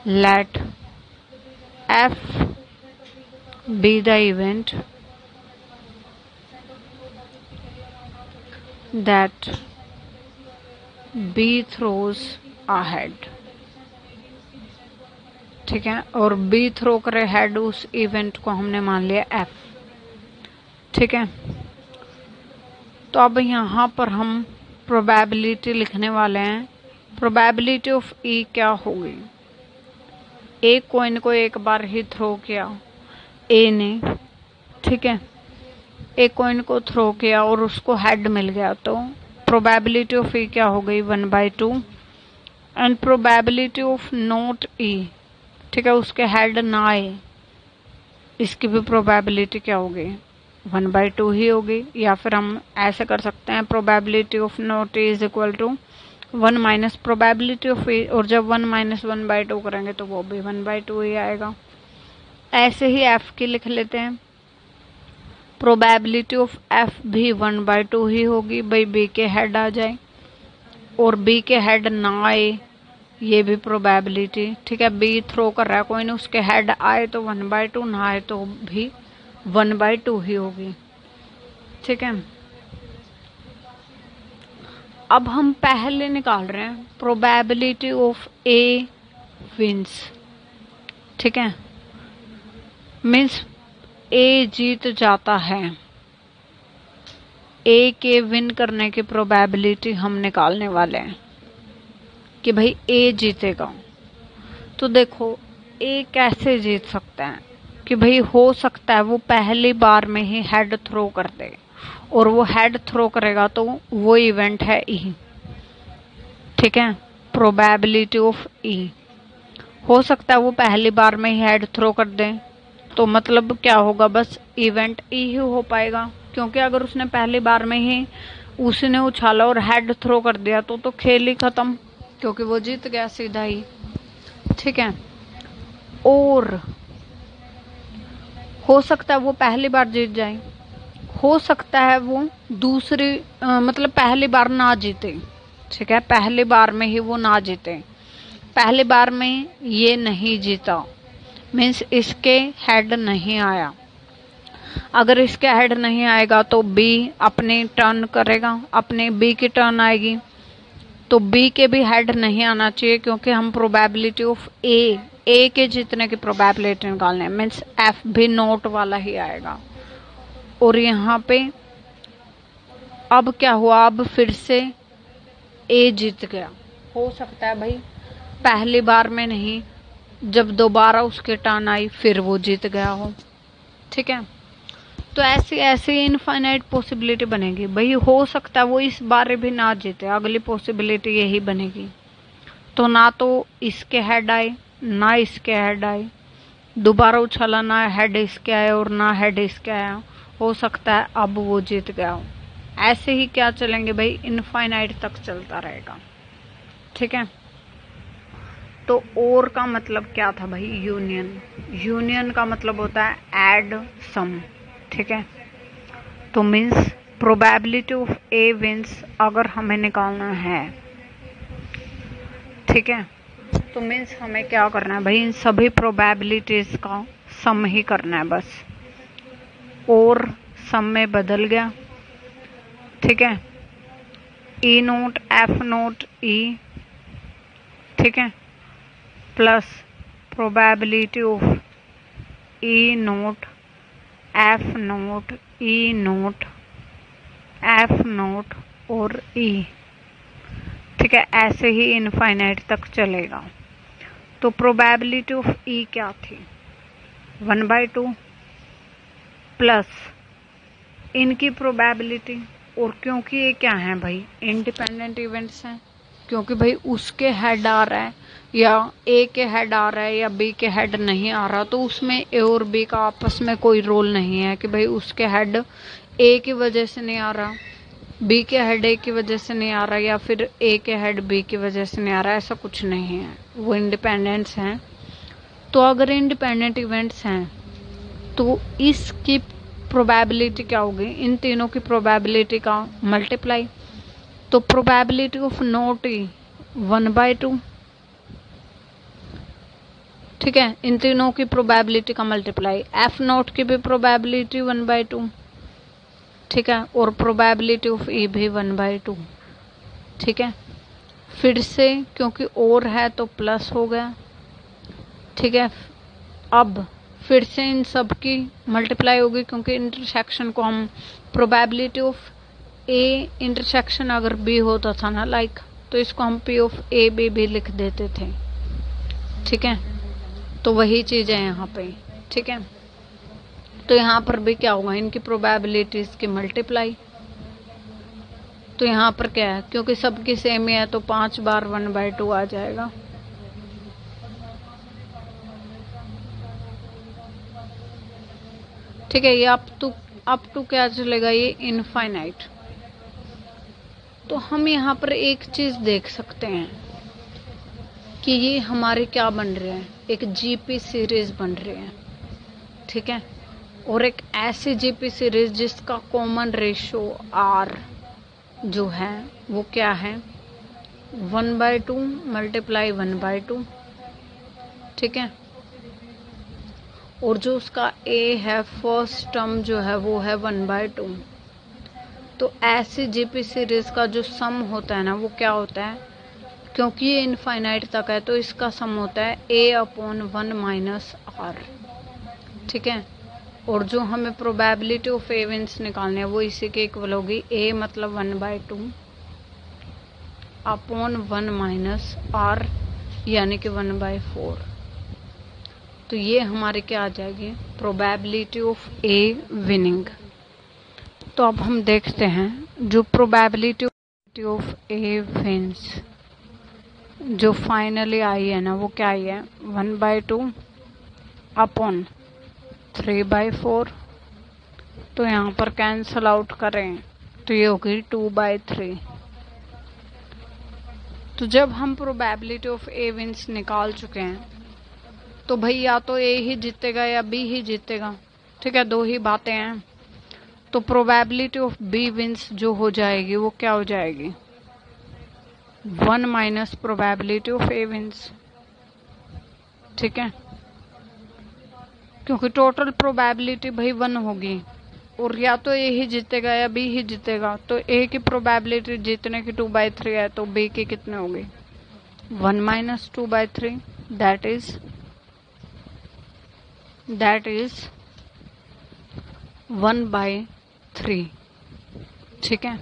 Let F be the event that B throws a head. ठीक है, और बी थ्रो करे हेड, उस इवेंट को हमने मान लिया एफ। ठीक है, तो अब यहाँ पर हम प्रोबेबिलिटी लिखने वाले हैं। प्रोबेबिलिटी ऑफ ई क्या होगी, एक कॉइन को एक बार ही थ्रो किया ए ने। ठीक है, एक कॉइन को थ्रो किया और उसको हेड मिल गया, तो प्रोबेबिलिटी ऑफ ई क्या हो गई 1/2। एंड प्रोबेबिलिटी ऑफ नॉट ई, ठीक है, उसके हेड ना आए, इसकी भी प्रोबेबिलिटी क्या होगी 1/2 ही होगी। या फिर हम ऐसे कर सकते हैं, probability of not E is equal to 1 minus probability of E, और जब 1 माइनस 1/2 करेंगे तो वो भी 1/2 ही आएगा। ऐसे ही एफ की लिख लेते हैं। प्रोबेबिलिटी ऑफ एफ भी 1/2 ही होगी भाई, बी के हेड आ जाए और बी के हेड ना आए, ये भी प्रोबेबिलिटी। ठीक है, बी थ्रो कर रहा है कोई नहीं, उसके हेड आए तो 1/2, ना आए तो भी 1/2 ही होगी। ठीक है, अब हम पहले निकाल रहे हैं प्रोबेबिलिटी ऑफ ए विंस। ठीक है, मीन्स ए जीत जाता है, ए के विन करने की प्रोबेबिलिटी हम निकालने वाले हैं कि भाई ए जीतेगा। तो देखो ए कैसे जीत सकता है कि भाई हो सकता है वो पहली बार में ही हेड थ्रो कर दे, और वो हेड थ्रो करेगा तो वो इवेंट है ई। ठीक है, प्रोबेबिलिटी ऑफ ई, हो सकता है वो पहली बार में ही हेड थ्रो कर दे, तो मतलब क्या होगा, बस इवेंट ई ही हो पाएगा। क्योंकि अगर उसने पहली बार में ही उसने उछाला और हेड थ्रो कर दिया तो खेल ही खत्म, क्योंकि वो जीत गया सीधा ही। ठीक है, और हो सकता है वो पहली बार जीत जाए, हो सकता है वो दूसरी मतलब पहली बार ना जीते। ठीक है, पहली बार में ही वो ना जीते, पहली बार में ये नहीं जीता, मीन्स इसके हेड नहीं आया। अगर इसके हेड नहीं आएगा तो बी अपनी टर्न करेगा, अपने बी की टर्न आएगी तो बी के भी हेड नहीं आना चाहिए, क्योंकि हम प्रोबेबिलिटी ऑफ ए के जीतने की प्रोबेबिलिटी निकालने, मीन्स एफ भी नोट वाला ही आएगा। और यहाँ पे अब क्या हुआ, अब फिर से ए जीत गया। हो सकता है भाई पहली बार में नहीं, जब दोबारा उसके टर्न आई फिर वो जीत गया हो। ठीक है, तो ऐसी ऐसी इनफाइनाइट पॉसिबिलिटी बनेगी। भाई हो सकता है वो इस बार भी ना जीते, अगली पॉसिबिलिटी यही बनेगी। तो ना तो इसके हेड आए ना इसके हेड आए, दोबारा उछाला ना हेड इसके आए और ना हेड इसके आया, हो सकता है अब वो जीत गया हो। ऐसे ही क्या चलेंगे भाई, इनफाइनाइट तक चलता रहेगा। ठीक है, तो और का मतलब क्या था भाई, यूनियन। यूनियन का मतलब होता है ऐड सम। ठीक है, तो means probability of A wins अगर हमें निकालना है, ठीक है, तो मीन्स हमें क्या करना है भाई, इन सभी प्रोबेबिलिटीज का सम ही करना है बस, और सम में बदल गया। ठीक है, ई नोट एफ नोट ई, ठीक है, plus probability of E note F note E note F note और ई। ठीक है, ऐसे ही इनफाइनाइट तक चलेगा। तो प्रोबेबिलिटी ऑफ ई क्या थी, 1/2 प्लस इनकी प्रोबेबिलिटी। और क्योंकि ये क्या है भाई, इंडिपेंडेंट इवेंट्स हैं, क्योंकि भाई उसके हेड आ रहा है या ए के हेड आ रहा है या बी के हेड नहीं आ रहा, तो उसमें ए और बी का आपस में कोई रोल नहीं है कि भाई उसके हेड ए की वजह से नहीं आ रहा, बी के हेड ए की वजह से नहीं आ रहा, या फिर ए के हेड बी की वजह से नहीं आ रहा, ऐसा कुछ नहीं है, वो इंडिपेंडेंट्स हैं। तो अगर इंडिपेंडेंट इवेंट्स हैं तो इसकी प्रोबेबिलिटी क्या होगी, इन तीनों की प्रोबेबिलिटी का मल्टीप्लाई। तो प्रोबेबिलिटी ऑफ नोट ई 1/2, ठीक है, इन तीनों की प्रोबेबिलिटी का मल्टीप्लाई। एफ नोट की भी प्रोबेबिलिटी 1/2, ठीक है, और प्रोबेबिलिटी ऑफ ई भी 1/2। ठीक है, फिर से क्योंकि और है तो प्लस हो गया। ठीक है, अब फिर से इन सब की मल्टीप्लाई होगी, क्योंकि इंटरसेक्शन को हम प्रोबेबिलिटी ऑफ ए इंटरसेक्शन अगर बी होता था ना लाइक, तो इसको हम पी ऑफ ए बी भी लिख देते थे। ठीक है, तो वही चीज है यहाँ पे। ठीक है, तो यहाँ पर भी क्या होगा, इनकी प्रोबेबिलिटीज की मल्टीप्लाई। तो यहाँ पर क्या है, क्योंकि सबकी सेम ही है तो 5 बार 1/2 आ जाएगा। ठीक है, ये अप टू क्या चलेगा, ये इनफाइनाइट। तो हम यहाँ पर एक चीज देख सकते हैं कि ये हमारे क्या बन रहे हैं, एक जीपी सीरीज बन रही है। ठीक है, और एक ऐसी जीपी सीरीज जिसका कॉमन रेशियो आर जो है वो क्या है, 1/2 मल्टीप्लाई 1/2। ठीक है, और जो उसका ए है फर्स्ट टर्म जो है वो है 1/2। तो ऐसी जीपी सीरीज का जो सम होता है ना वो क्या होता है, क्योंकि ये इनफाइनाइट तक है तो इसका सम होता है a/1 - r। ठीक है, और जो हमें प्रोबेबिलिटी ऑफ ए विंस निकालने है वो इसी के इक्वल होगी, a मतलब 1/2 अपॉन 1 - r यानी कि 1/4। तो ये हमारे क्या आ जाएगी, प्रोबेबिलिटी ऑफ ए विनिंग। तो अब हम देखते हैं जो प्रोबेबिलिटी ऑफ ए विंस जो फाइनली आई है ना वो क्या आई है, 1/2 अपॉन 3/4। तो यहाँ पर कैंसल आउट करें तो ये होगी 2/3। तो जब हम प्रोबेबिलिटी ऑफ ए विंस निकाल चुके हैं तो भाई या तो ए ही जीतेगा या बी ही जीतेगा। ठीक है, दो ही बातें हैं। तो प्रोबेबिलिटी ऑफ बी विंस जो हो जाएगी वो क्या हो जाएगी, 1 minus probability of A wins. ठीक है, क्योंकि टोटल प्रोबेबिलिटी भाई 1 होगी और या तो ए ही जीतेगा या बी ही जीतेगा। तो ए की प्रोबेबिलिटी जीतने की 2/3 है, तो बी की कितने होगी, 1 - 2/3 दैट इज 1/3। ठीक है,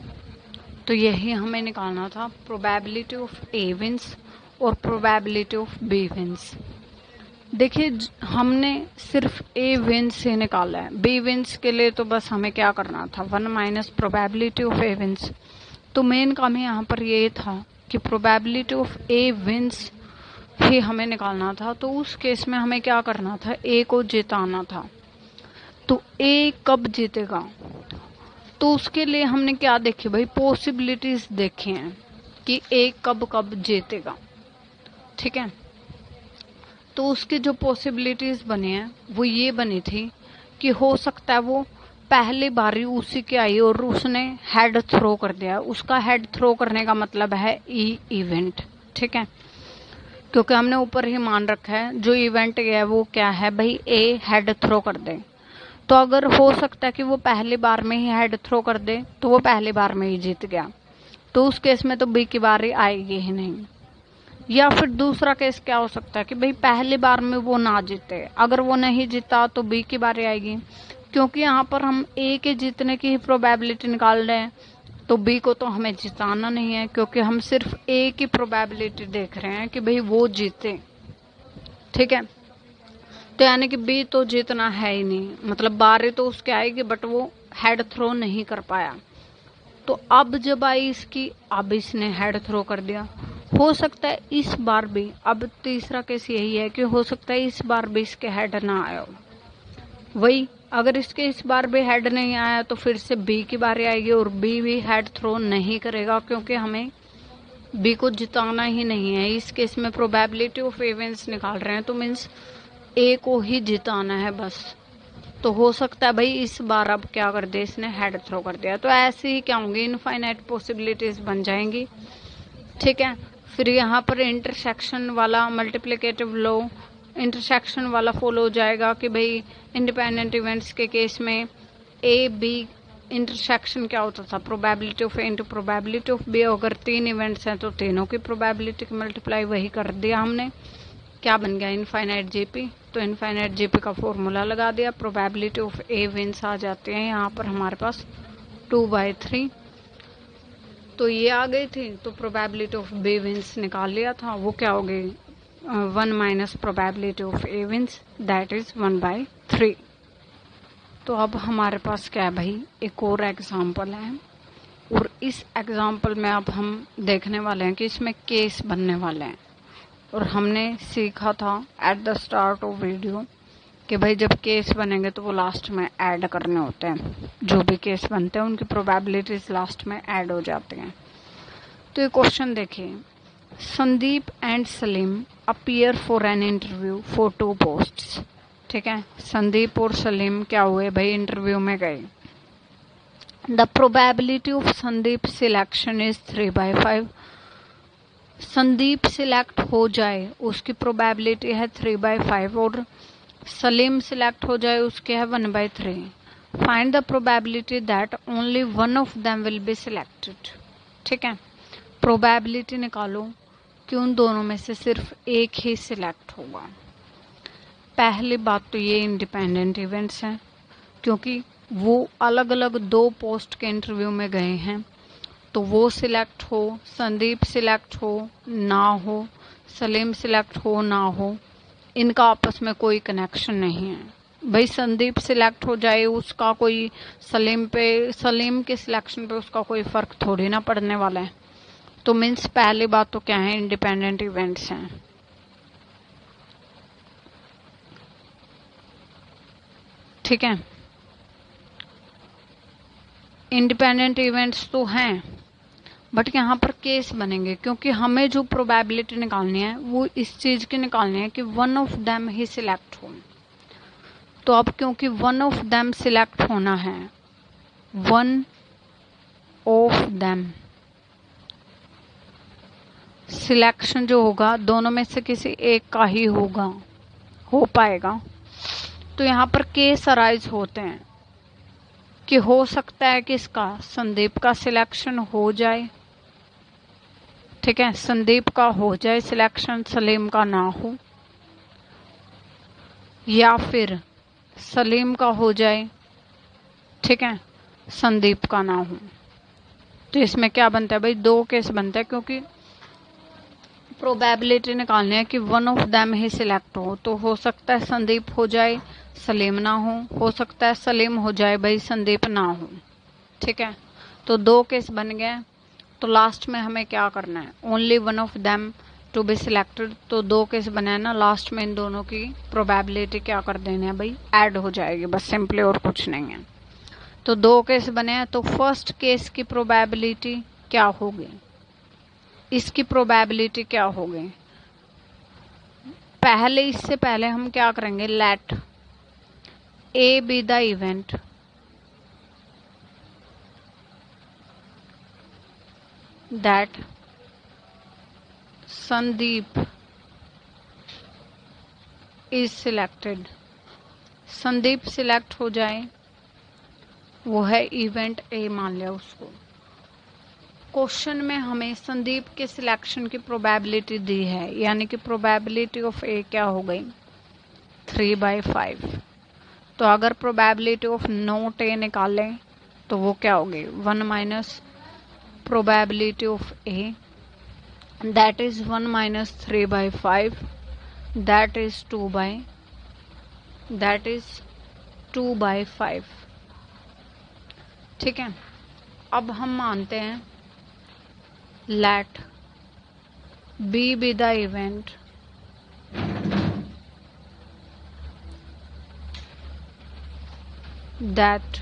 तो यही हमें निकालना था, प्रोबेबिलिटी ऑफ ए विंस और प्रोबेबिलिटी ऑफ बी विंस। देखिए हमने सिर्फ ए विंस से निकाला है, बी विंस के लिए तो बस हमें क्या करना था, 1 minus probability of A wins. तो मेन काम है यहाँ पर ये था कि प्रोबेबिलिटी ऑफ ए विंस ही हमें निकालना था। तो उस केस में हमें क्या करना था, ए को जिताना था। तो ए कब जीतेगा, तो उसके लिए हमने क्या देखे भाई, पॉसिबिलिटीज देखे हैं कि ए कब कब जीतेगा। ठीक है, तो उसकी जो पॉसिबिलिटीज बनी है वो ये बनी थी कि हो सकता है वो पहली बारी उसी के आई और उसने हेड थ्रो कर दिया। उसका हेड थ्रो करने का मतलब है ई इवेंट। ठीक है, क्योंकि हमने ऊपर ही मान रखा है जो इवेंट है वो क्या है भाई, ए हेड थ्रो कर दे। तो अगर हो सकता है कि वो पहली बार में ही हेड थ्रो कर दे तो वो पहली बार में ही जीत गया, तो उस केस में तो बी की बारी आएगी ही नहीं। या फिर दूसरा केस क्या हो सकता है कि भाई पहली बार में वो ना जीते, अगर वो नहीं जीता तो बी की बारी आएगी। क्योंकि यहाँ पर हम ए के जीतने की ही प्रोबेबिलिटी निकाल रहे हैं, तो बी को तो हमें जिताना नहीं है, क्योंकि हम सिर्फ ए की प्रोबेबिलिटी देख रहे हैं कि भाई वो जीते। ठीक है, तो यानी कि बी तो जीतना है ही नहीं, मतलब बारी तो उसके आएगी बट वो हेड थ्रो नहीं कर पाया। तो अब जब आई इसकी, अब इसने हेड थ्रो कर दिया। हो सकता है इस बार भी, अब तीसरा केस यही है कि हो सकता है इस बार भी इसके हेड ना आया हो। वही अगर इसके इस बार भी हेड नहीं आया तो फिर से बी की बारी आएगी और बी भी हेड थ्रो नहीं करेगा, क्योंकि हमें बी को जिताना ही नहीं है। इस केस में प्रोबेबिलिटी ऑफ इवेंट्स निकाल रहे हैं, तो मीन्स ए को ही जिताना है बस। तो हो सकता है भाई इस बार अब क्या कर दे, इसने हेड थ्रो कर दिया। तो ऐसे ही क्या होंगी, इनफाइनाइट पॉसिबिलिटीज बन जाएंगी। ठीक है, फिर यहाँ पर इंटरसेक्शन वाला मल्टीप्लिकेटिव लॉ, इंटरसेक्शन वाला फॉलो हो जाएगा कि भाई इंडिपेंडेंट इवेंट्स के केस में ए बी इंटरसेक्शन क्या होता था, probability of A into probability of B. अगर 3 इवेंट्स हैं तो तीनों की प्रोबेबिलिटी की मल्टीप्लाई वही कर दिया हमने, क्या बन गया, इनफाइनाइट जीपी। तो इनफाइनाइट जीपी का फॉर्मूला लगा दिया, प्रोबेबिलिटी ऑफ ए विंस आ जाते हैं यहाँ पर हमारे पास 2/3। तो ये आ गई थी, तो प्रोबेबिलिटी ऑफ बी विंस निकाल लिया था, वो क्या हो गई, 1 minus probability of A wins, that is 1/3। तो अब हमारे पास क्या है भाई, एक और एग्जाम्पल है, और इस एग्जाम्पल में अब हम देखने वाले हैं कि इसमें केस बनने वाले हैं। और हमने सीखा था at the start of video कि भाई जब केस बनेंगे तो वो लास्ट में ऐड करने होते हैं, जो भी केस बनते हैं उनकी प्रोबेबिलिटीज लास्ट में ऐड हो जाती हैं। तो ये क्वेश्चन देखिए, Sandeep and Salim appear for an interview for 2 posts. ठीक है, संदीप और सलीम क्या हुए भाई, इंटरव्यू में गए। The probability of Sandeep selection is 3/5। Sandeep select हो जाए उसकी प्रोबेबिलिटी है 3/5 और सलीम सिलेक्ट हो जाए उसके है 1/3। Find the probability that only one of them will be selected. ठीक है, प्रोबेबिलिटी निकालो कि उन दोनों में से सिर्फ एक ही सिलेक्ट होगा। पहली बात तो ये इंडिपेंडेंट इवेंट्स हैं, क्योंकि वो अलग अलग 2 पोस्ट के इंटरव्यू में गए हैं, तो वो सिलेक्ट हो, संदीप सिलेक्ट हो ना हो, सलीम सिलेक्ट हो ना हो, इनका आपस में कोई कनेक्शन नहीं है। भाई संदीप सिलेक्ट हो जाए उसका कोई सलीम के सिलेक्शन पे उसका कोई फर्क थोड़ी ना पड़ने वाला है। तो मीन्स पहली बात तो क्या है, इंडिपेंडेंट इवेंट्स हैं। ठीक है, इंडिपेंडेंट इवेंट्स तो हैं, बट यहाँ पर केस बनेंगे, क्योंकि हमें जो प्रोबेबिलिटी निकालनी है वो इस चीज की निकालनी है कि one of them he select हो। तो अब क्योंकि वन ऑफ देम सिलेक्ट होना है, वन ऑफ देम सिलेक्शन जो होगा दोनों में से किसी एक का ही होगा, हो पाएगा। तो यहाँ पर केस अराइज होते हैं कि हो सकता है कि इसका संदीप का सिलेक्शन हो जाए। ठीक है, संदीप का हो जाए सिलेक्शन, सलीम का ना हो, या फिर सलीम का हो जाए, ठीक है, संदीप का ना हो। तो इसमें क्या बनता है भाई, 2 केस बनता है, क्योंकि प्रोबेबिलिटी निकालनी है कि one of them he select हो सकता है संदीप हो जाए, सलीम ना हो सकता है सलीम हो जाए भाई संदीप ना हो। ठीक है, तो 2 केस बन गए। तो लास्ट में हमें क्या करना है, only one of them to be selected. तो 2 केस बने हैं ना, लास्ट में इन दोनों की प्रोबेबिलिटी क्या कर देनी है भाई, ऐड हो जाएगी बस, सिंपली, और कुछ नहीं है। तो 2 केस बने हैं, तो फर्स्ट केस की प्रोबेबिलिटी क्या होगी, इसकी प्रोबेबिलिटी क्या होगी। पहले, इससे पहले हम क्या करेंगे, let A be the event that Sandeep is selected. Sandeep select हो जाए, वो है इवेंट ए, मान लिया उसको। क्वेश्चन में हमें संदीप के सिलेक्शन की प्रोबेबिलिटी दी है, यानी कि प्रोबेबिलिटी ऑफ ए क्या हो गई, 3/5। तो अगर प्रोबेबिलिटी ऑफ नॉट ए निकालें तो वो क्या होगी, 1 minus probability of A, that is 1 minus 3/5, that is 2/5। ठीक है, अब हम मानते हैं let B be the event that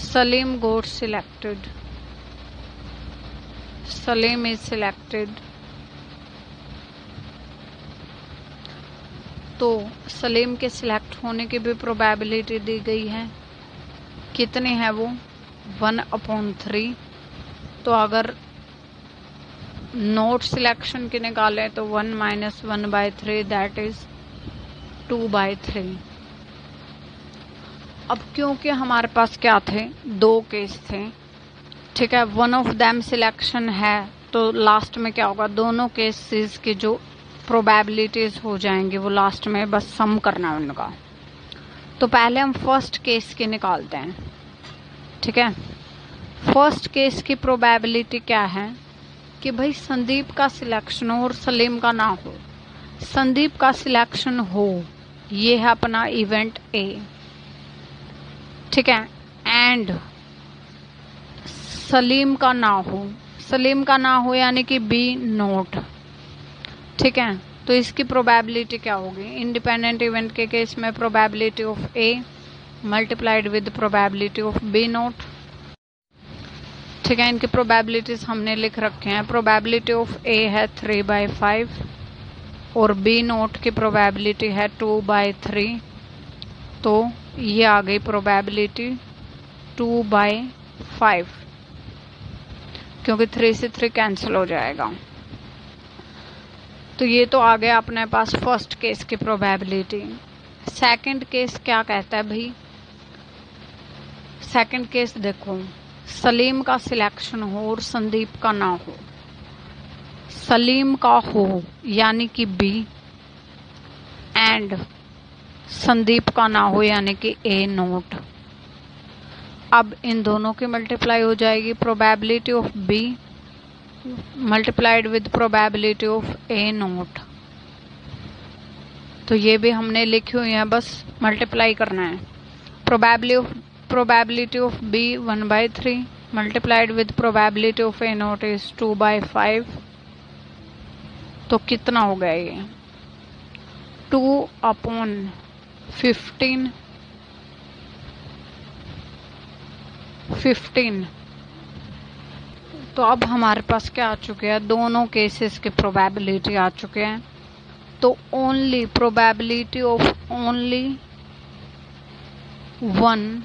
Salim got selected, Salim is selected। तो सलीम के सिलेक्ट होने की भी प्रोबेबिलिटी दी गई है, कितनी है वो, 1/3। तो अगर नोट सिलेक्शन की निकालें तो 1 माइनस 1/3, दैट इज 2/3। अब क्योंकि हमारे पास क्या थे, 2 केस थे, ठीक है, वन ऑफ देम सिलेक्शन है, तो लास्ट में क्या होगा, दोनों केसेस की जो प्रोबेबिलिटीज हो जाएंगी वो लास्ट में बस सम करना है उनका। तो पहले हम फर्स्ट केस की निकालते हैं। ठीक है, फर्स्ट केस की प्रोबेबिलिटी क्या है कि भाई संदीप का सिलेक्शन हो और सलीम का ना हो। संदीप का सिलेक्शन हो, ये है अपना इवेंट ए, ठीक है, एंड सलीम का ना हो, सलीम का ना हो यानी कि बी नोट। ठीक है, तो इसकी प्रोबेबिलिटी क्या होगी, इंडिपेंडेंट इवेंट के केस में probability of A multiplied with probability of B not. ठीक है, इनकी प्रोबेबिलिटीज हमने लिख रखे हैं। प्रोबेबिलिटी ऑफ ए है 3/5 और बी नोट की प्रोबेबिलिटी है 2/3। तो ये आ गई प्रोबेबिलिटी 2/5, क्योंकि 3 से 3 कैंसिल हो जाएगा। तो ये तो आ गया अपने पास फर्स्ट केस की प्रोबेबिलिटी। सेकंड केस क्या कहता है भाई, सेकंड केस देखो, सलीम का सिलेक्शन हो और संदीप का ना हो। सलीम का हो यानी कि बी, एंड संदीप का ना हो यानी कि ए नोट। अब इन दोनों की मल्टीप्लाई हो जाएगी, probability of B multiplied with probability of A not. तो ये भी हमने लिखी हुई है, बस मल्टीप्लाई करना है। Probability of B 1/3 multiplied with probability of A not is 2/5। तो कितना हो गया ये, 2/15 15। तो अब हमारे पास क्या आ चुके हैं, दोनों केसेस की प्रोबेबिलिटी आ चुके हैं। तो only probability of only one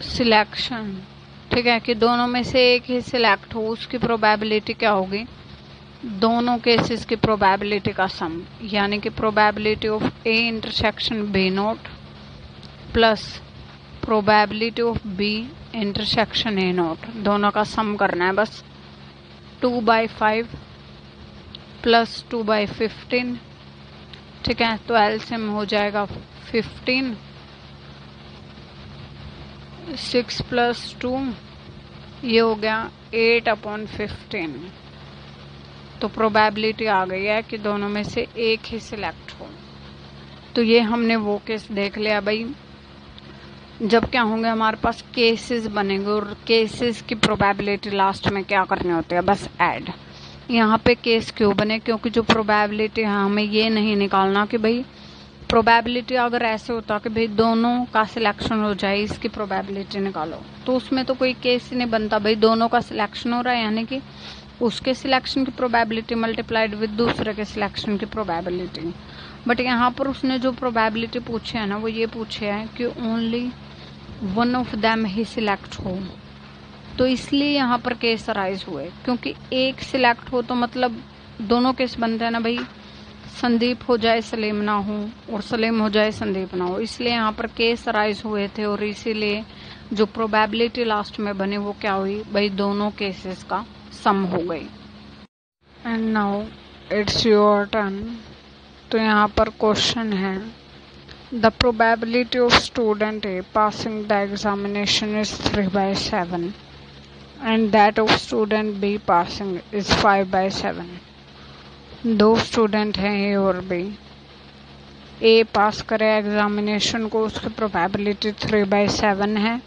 selection, ठीक है, कि दोनों में से एक ही सिलेक्ट हो, उसकी प्रोबेबिलिटी क्या होगी, दोनों केसेस की प्रोबेबिलिटी का सम, यानी कि probability of A intersection B not plus probability of B intersection A not, दोनों का सम करना है बस। 2/5 प्लस 2/15, ठीक है, तो एलसीएम हो जाएगा 15, 6 + 2 ये हो गया 8/15। तो प्रोबेबिलिटी आ गई है कि दोनों में से एक ही सिलेक्ट हो। तो ये हमने वो केस देख लिया भाई। जब क्या होंगे, हमारे पास केसेस बनेंगे और केसेस की प्रोबेबिलिटी लास्ट में क्या करनी होती है, बस ऐड। यहाँ पे केस क्यों बने, क्योंकि जो प्रोबेबिलिटी है हमें ये नहीं निकालना कि भाई प्रोबेबिलिटी अगर ऐसे होता कि भाई दोनों का सिलेक्शन हो जाए, इसकी प्रोबेबिलिटी निकालो, तो उसमें तो कोई केस ही नहीं बनता। भाई दोनों का सिलेक्शन हो रहा है यानी कि उसके सिलेक्शन की प्रोबेबिलिटी मल्टीप्लाइड विद दूसरे के सिलेक्शन की प्रोबेबिलिटी। बट यहाँ पर उसने जो प्रोबेबिलिटी पूछी है ना, वो ये पूछे है कि only one of them he select हो। तो इसलिए यहाँ पर केस अराइज हुए, क्योंकि एक सिलेक्ट हो तो मतलब दोनों केस बनते हैं ना भाई, संदीप हो जाए सलीम ना हो और सलीम हो जाए संदीप ना हो। इसलिए यहाँ पर केस अराइज हुए थे और इसीलिए जो प्रोबेबिलिटी लास्ट में बनी वो क्या हुई भाई, दोनों केसेस का सम हो गई। And now it's your turn. तो यहाँ पर क्वेश्चन है, the probability of student a passing the examination is 3/7 and that of student be passing is 5/7। दो स्टूडेंट हैं ए और बी। ए पास करे एग्जामिनेशन को, उसकी प्रोबेबिलिटी 3/7 है,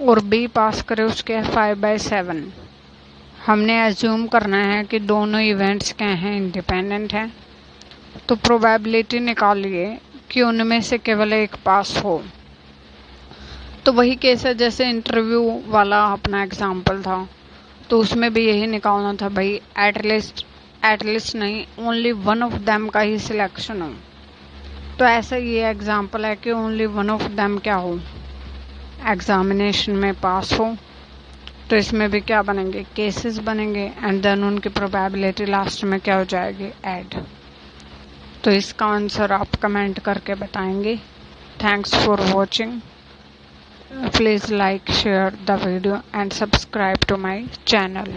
और बी पास करे उसके 5/7। हमने एज्यूम करना है कि दोनों इवेंट्स क्या हैं, इंडिपेंडेंट हैं। तो प्रोबेबिलिटी निकालिए कि उनमें से केवल एक पास हो। तो वही केस है जैसे इंटरव्यू वाला अपना एग्जाम्पल था, तो उसमें भी यही निकालना था भाई, एटलीस्ट नहीं, ओनली वन ऑफ देम का ही सिलेक्शन हो। तो ऐसा ये एग्जाम्पल है कि ओनली वन ऑफ देम क्या हो, एग्जामिनेशन में पास हो। तो इसमें भी क्या बनेंगे, केसेस बनेंगे, एंड देन उनकी प्रोबेबिलिटी लास्ट में क्या हो जाएगी, ऐड। तो इसका आंसर आप कमेंट करके बताएंगे। Thanks for watching. Please like, share the video and subscribe to my channel.